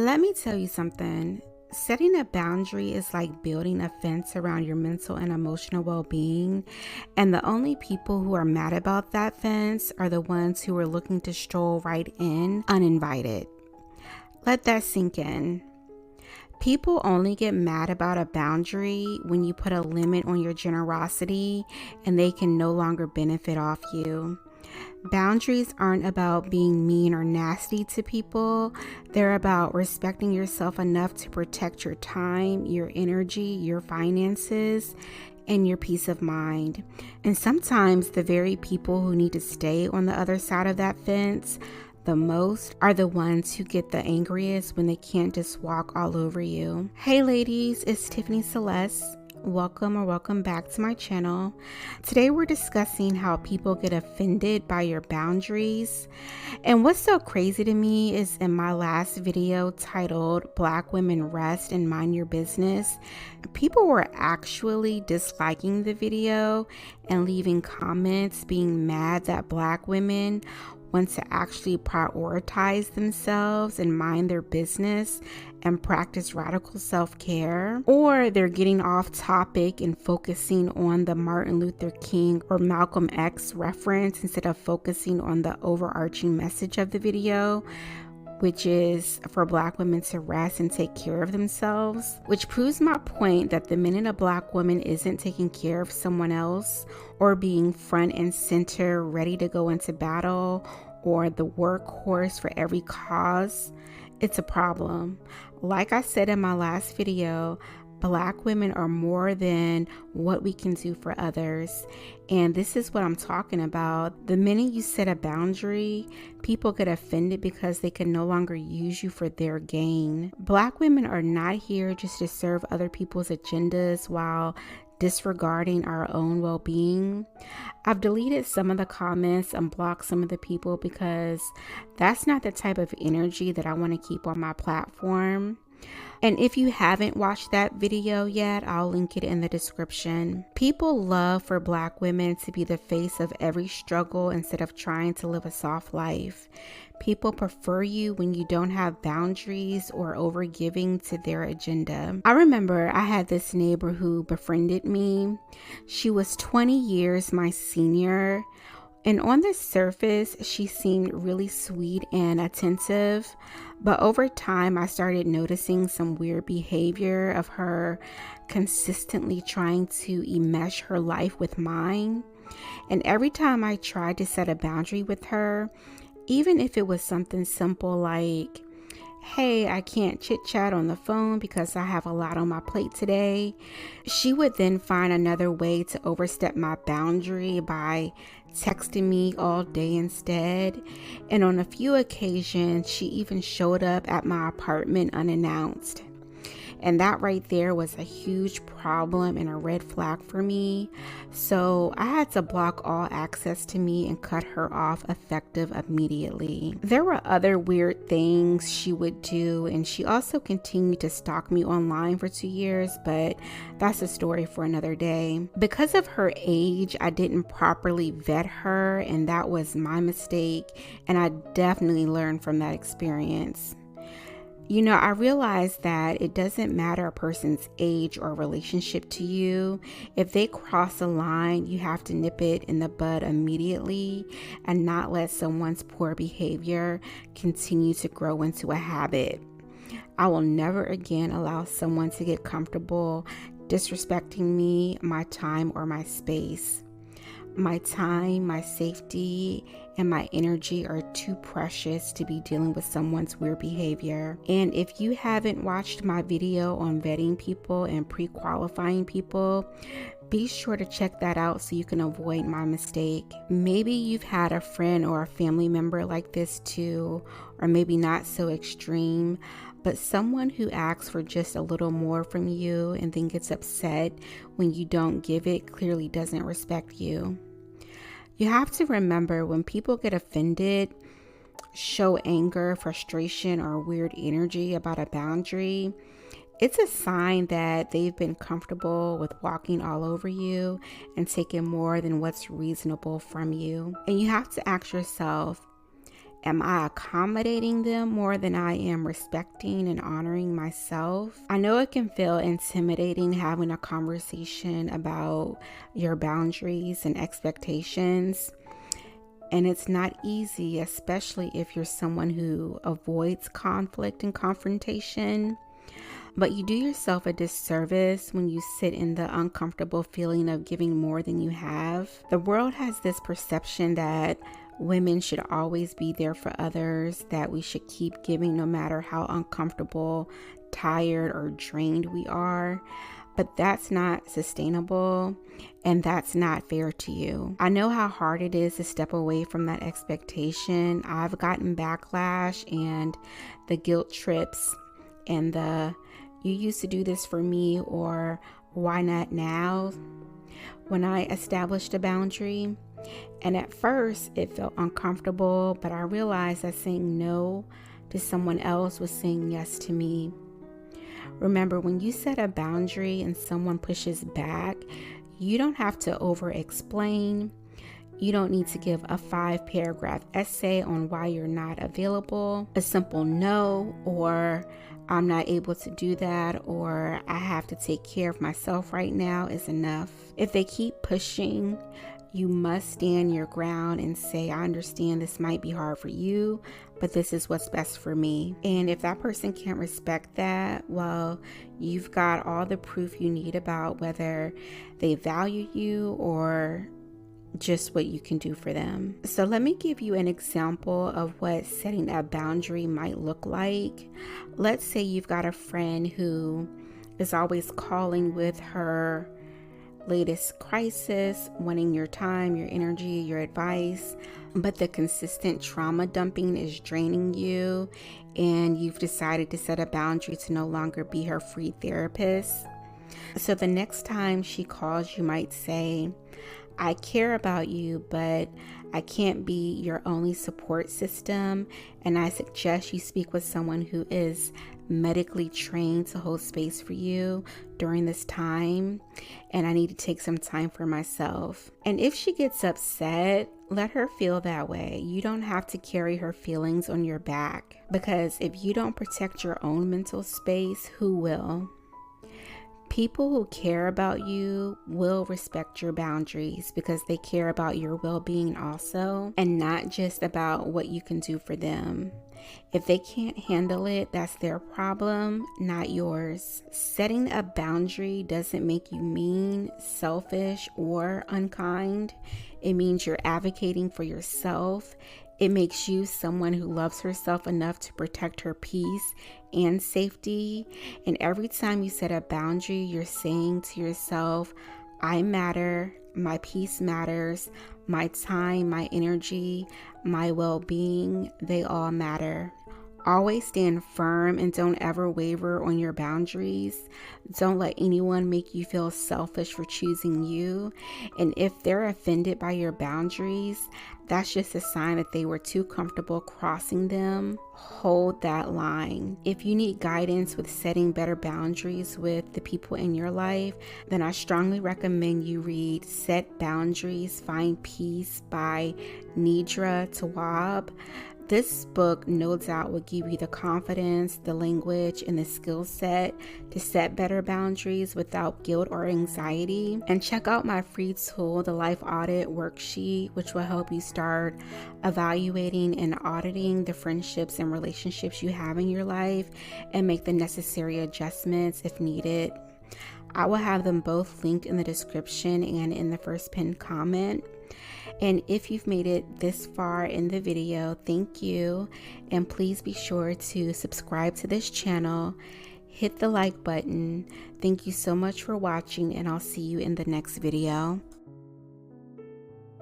Let me tell you something. Setting a boundary is like building a fence around your mental and emotional well-being, and the only people who are mad about that fence are the ones who are looking to stroll right in uninvited. Let that sink in. People only get mad about a boundary when you put a limit on your generosity and they can no longer benefit off you. Boundaries aren't about being mean or nasty to people. They're about respecting yourself enough to protect your time, your energy, your finances, and your peace of mind. And sometimes the very people who need to stay on the other side of that fence the most are the ones who get the angriest when they can't just walk all over you. Hey ladies, it's Tiffany Celeste. Welcome back to my channel. Today we're discussing how people get offended by your boundaries. And what's so crazy to me is in my last video titled Black Women Rest and Mind Your Business, people were actually disliking the video and leaving comments being mad that Black women want to actually prioritize themselves and mind their business and practice radical self-care, or they're getting off topic and focusing on the Martin Luther King or Malcolm X reference instead of focusing on the overarching message of the video, which is for Black women to rest and take care of themselves, which proves my point that the minute a Black woman isn't taking care of someone else or being front and center, ready to go into battle, or the workhorse for every cause, it's a problem. Like I said in my last video, Black women are more than what we can do for others. And this is what I'm talking about. The minute you set a boundary, people get offended because they can no longer use you for their gain. Black women are not here just to serve other people's agendas while disregarding our own well-being. I've deleted some of the comments and blocked some of the people because that's not the type of energy that I want to keep on my platform. And if you haven't watched that video yet, I'll link it in the description. People love for Black women to be the face of every struggle instead of trying to live a soft life. People prefer you when you don't have boundaries or overgiving to their agenda. I remember I had this neighbor who befriended me. She was 20 years my senior. And on the surface, she seemed really sweet and attentive. But over time, I started noticing some weird behavior of her consistently trying to enmesh her life with mine. And every time I tried to set a boundary with her, even if it was something simple like, hey, I can't chit chat on the phone because I have a lot on my plate today, she would then find another way to overstep my boundary by texting me all day instead. And on a few occasions, she even showed up at my apartment unannounced. And that right there was a huge problem and a red flag for me. So I had to block all access to me and cut her off effective immediately. There were other weird things she would do, and she also continued to stalk me online for 2 years, but that's a story for another day. Because of her age, I didn't properly vet her, and that was my mistake, and I definitely learned from that experience. You know, I realized that it doesn't matter a person's age or relationship to you. If they cross a line, you have to nip it in the bud immediately and not let someone's poor behavior continue to grow into a habit. I will never again allow someone to get comfortable disrespecting me, my time, or my space. My time, my safety, and my energy are too precious to be dealing with someone's weird behavior. And if you haven't watched my video on vetting people and pre-qualifying people, be sure to check that out so you can avoid my mistake. Maybe you've had a friend or a family member like this too, or maybe not so extreme, but someone who asks for just a little more from you and then gets upset when you don't give it clearly doesn't respect you. You have to remember, when people get offended, show anger, frustration, or weird energy about a boundary, it's a sign that they've been comfortable with walking all over you and taking more than what's reasonable from you. And you have to ask yourself, Am I accommodating them more than I am respecting and honoring myself? I know it can feel intimidating having a conversation about your boundaries and expectations. And it's not easy, especially if you're someone who avoids conflict and confrontation. But you do yourself a disservice when you sit in the uncomfortable feeling of giving more than you have. The world has this perception that women should always be there for others, that we should keep giving no matter how uncomfortable, tired, or drained we are. But that's not sustainable, and that's not fair to you. I know how hard it is to step away from that expectation. I've gotten backlash and the guilt trips and the "you used to do this for me," or "why not now?" when I established a boundary. And at first it felt uncomfortable, but I realized that saying no to someone else was saying yes to me. Remember, when you set a boundary and someone pushes back, you don't have to over-explain. You don't need to give a 5-paragraph essay on why you're not available. A simple no, or "I'm not able to do that," or "I have to take care of myself right now" is enough. If they keep pushing, you must stand your ground and say, "I understand this might be hard for you, but this is what's best for me." And if that person can't respect that, well, you've got all the proof you need about whether they value you or just what you can do for them. So let me give you an example of what setting a boundary might look like. Let's say you've got a friend who is always calling with her latest crisis, wanting your time, your energy, your advice, but the consistent trauma dumping is draining you, and you've decided to set a boundary to no longer be her free therapist. So the next time she calls, you might say, "I care about you, but I can't be your only support system, and I suggest you speak with someone who is medically trained to hold space for you during this time, and I need to take some time for myself." And if she gets upset, let her feel that way. You don't have to carry her feelings on your back, because if you don't protect your own mental space, who will? People who care about you will respect your boundaries because they care about your well-being also, and not just about what you can do for them. If they can't handle it, that's their problem, not yours. Setting a boundary doesn't make you mean, selfish, or unkind. It means you're advocating for yourself. It makes you someone who loves herself enough to protect her peace and safety. And every time you set a boundary, you're saying to yourself, "I matter, my peace matters, my time, my energy, my well-being, they all matter." Always stand firm and don't ever waver on your boundaries. Don't let anyone make you feel selfish for choosing you. And if they're offended by your boundaries, that's just a sign that they were too comfortable crossing them. Hold that line. If you need guidance with setting better boundaries with the people in your life, then I strongly recommend you read Set Boundaries, Find Peace by Nedra Tawwab. This book no doubt will give you the confidence, the language, and the skill set to set better boundaries without guilt or anxiety. And check out my free tool, the Life Audit Worksheet, which will help you start evaluating and auditing the friendships and relationships you have in your life and make the necessary adjustments if needed. I will have them both linked in the description and in the first pinned comment. And if you've made it this far in the video, thank you. And please be sure to subscribe to this channel, hit the like button. Thank you so much for watching, and I'll see you in the next video.